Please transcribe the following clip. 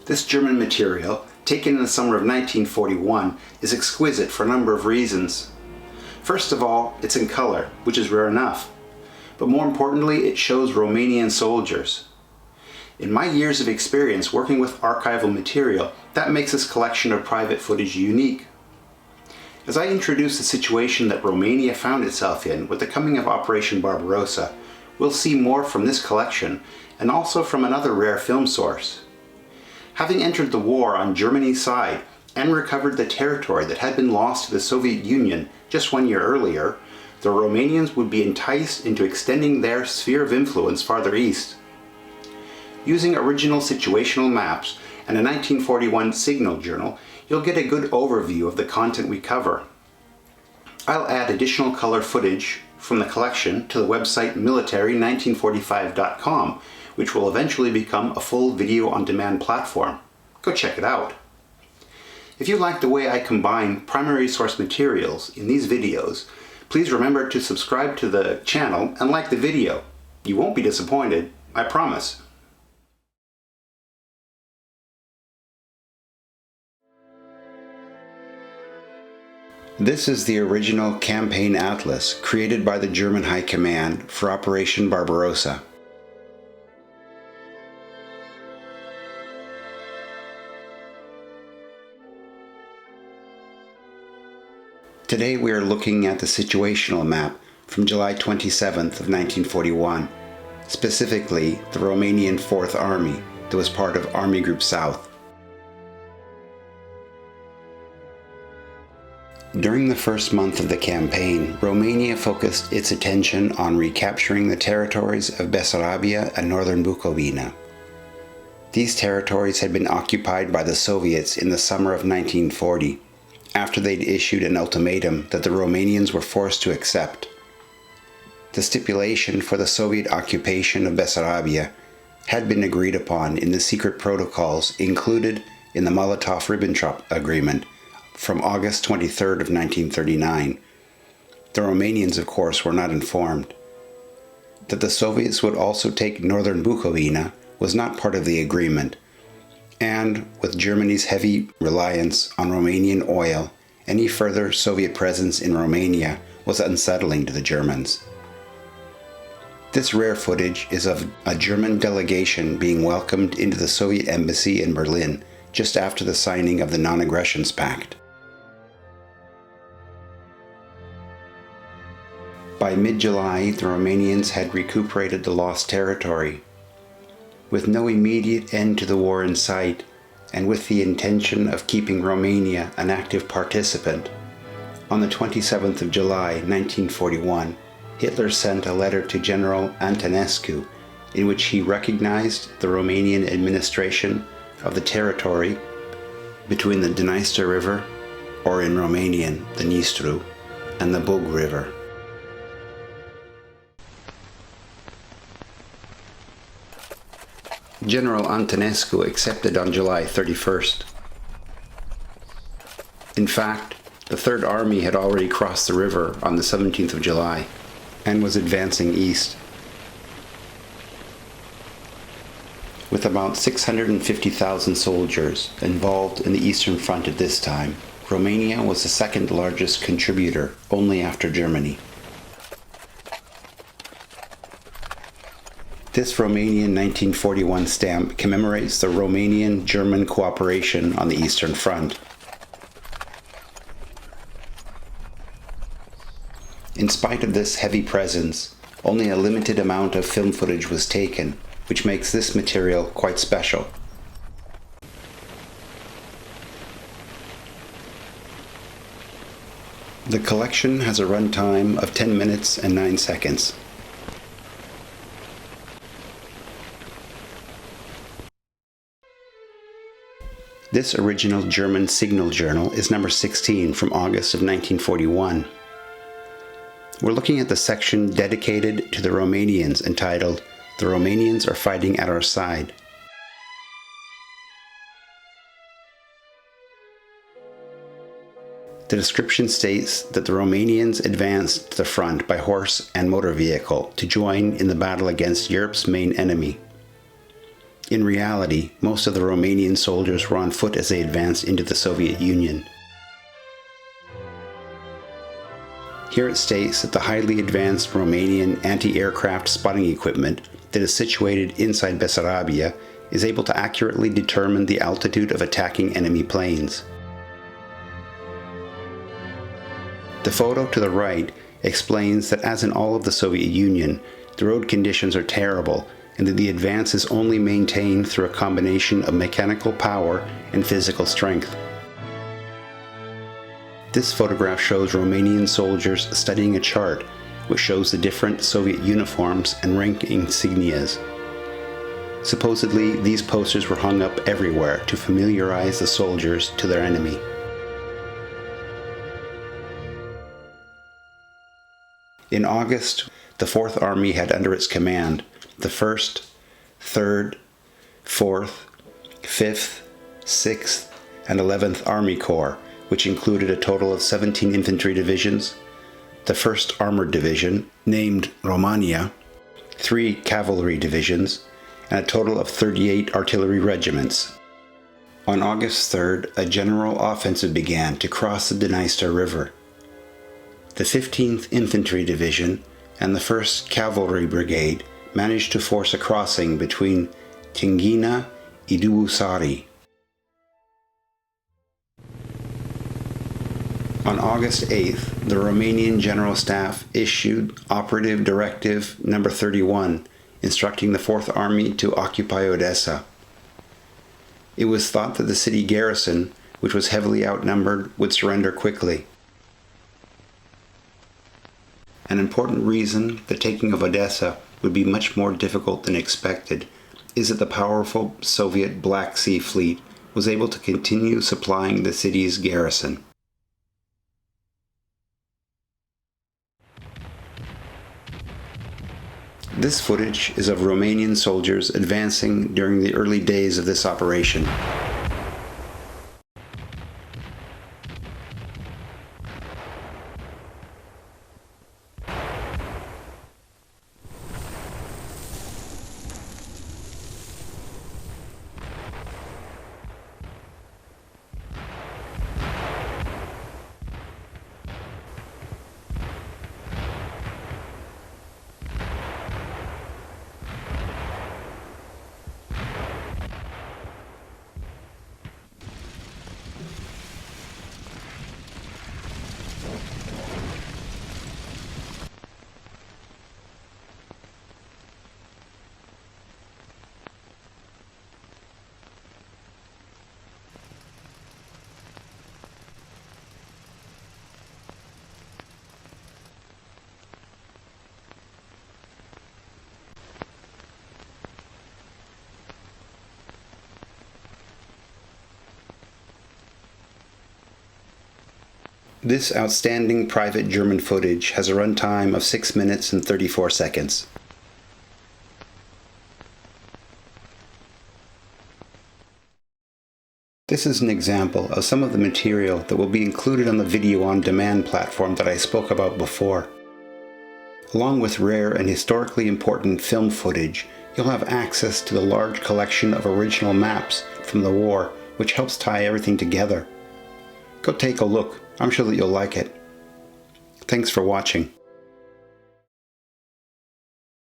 This German material, taken in the summer of 1941, is exquisite for a number of reasons. First of all, it's in color, which is rare enough. But more importantly, it shows Romanian soldiers. In my years of experience working with archival material, that makes this collection of private footage unique. As I introduce the situation that Romania found itself in with the coming of Operation Barbarossa, we'll see more from this collection and also from another rare film source. Having entered the war on Germany's side and recovered the territory that had been lost to the Soviet Union just 1 year earlier, the Romanians would be enticed into extending their sphere of influence farther east. Using original situational maps and a 1941 signal journal, you'll get a good overview of the content we cover. I'll add additional color footage from the collection to the website military1945.com, which will eventually become a full video-on-demand platform. Go check it out. If you like the way I combine primary source materials in these videos, please remember to subscribe to the channel and like the video. You won't be disappointed, I promise. This is the original campaign atlas created by the German High Command for Operation Barbarossa. Today we are looking at the situational map from July 27th of 1941, specifically the Romanian 4th Army that was part of Army Group South. During the first month of the campaign, Romania focused its attention on recapturing the territories of Bessarabia and Northern Bukovina. These territories had been occupied by the Soviets in the summer of 1940, after they'd issued an ultimatum that the Romanians were forced to accept. The stipulation for the Soviet occupation of Bessarabia had been agreed upon in the secret protocols included in the Molotov-Ribbentrop agreement from August 23rd of 1939. The Romanians, of course, were not informed. That the Soviets would also take Northern Bukovina was not part of the agreement, and with Germany's heavy reliance on Romanian oil, any further Soviet presence in Romania was unsettling to the Germans. This rare footage is of a German delegation being welcomed into the Soviet embassy in Berlin just after the signing of the Non-Aggression Pact. By mid-July, the Romanians had recuperated the lost territory. With no immediate end to the war in sight, and with the intention of keeping Romania an active participant, on the 27th of July, 1941, Hitler sent a letter to General Antonescu in which he recognized the Romanian administration of the territory between the Dniester River, or in Romanian, the Nistru, and the Bug River. General Antonescu accepted on July 31st. In fact, the Third Army had already crossed the river on the 17th of July and was advancing east. With about 650,000 soldiers involved in the Eastern Front at this time, Romania was the second largest contributor, only after Germany. This Romanian 1941 stamp commemorates the Romanian-German cooperation on the Eastern Front. In spite of this heavy presence, only a limited amount of film footage was taken, which makes this material quite special. The collection has a runtime of 10 minutes and 9 seconds. This original German signal journal is number 16 from August of 1941. We're looking at the section dedicated to the Romanians entitled, "The Romanians are Fighting at Our Side." The description states that the Romanians advanced to the front by horse and motor vehicle to join in the battle against Europe's main enemy. In reality, most of the Romanian soldiers were on foot as they advanced into the Soviet Union. Here it states that the highly advanced Romanian anti-aircraft spotting equipment that is situated inside Bessarabia is able to accurately determine the altitude of attacking enemy planes. The photo to the right explains that as in all of the Soviet Union, the road conditions are terrible and that the advance is only maintained through a combination of mechanical power and physical strength. This photograph shows Romanian soldiers studying a chart which shows the different Soviet uniforms and rank insignias. Supposedly, these posters were hung up everywhere to familiarize the soldiers to their enemy. In August, the Fourth Army had under its command the 1st, 3rd, 4th, 5th, 6th, and 11th Army Corps, which included a total of 17 infantry divisions, the 1st Armored Division, named Romania, 3 cavalry divisions, and a total of 38 artillery regiments. On August 3rd, a general offensive began to cross the Dniester River. The 15th Infantry Division and the 1st Cavalry Brigade managed to force a crossing between Tingina and Dubusari. On August 8th, the Romanian General Staff issued Operative Directive No. 31, instructing the Fourth Army to occupy Odessa. It was thought that the city garrison, which was heavily outnumbered, would surrender quickly. An important reason the taking of Odessa would be much more difficult than expected is that the powerful Soviet Black Sea Fleet was able to continue supplying the city's garrison. This footage is of Romanian soldiers advancing during the early days of this operation. This outstanding private German footage has a runtime of 6 minutes and 34 seconds. This is an example of some of the material that will be included on the video on demand platform that I spoke about before. Along with rare and historically important film footage, you'll have access to the large collection of original maps from the war, which helps tie everything together. Go take a look. I'm sure that you'll like it. Thanks for watching.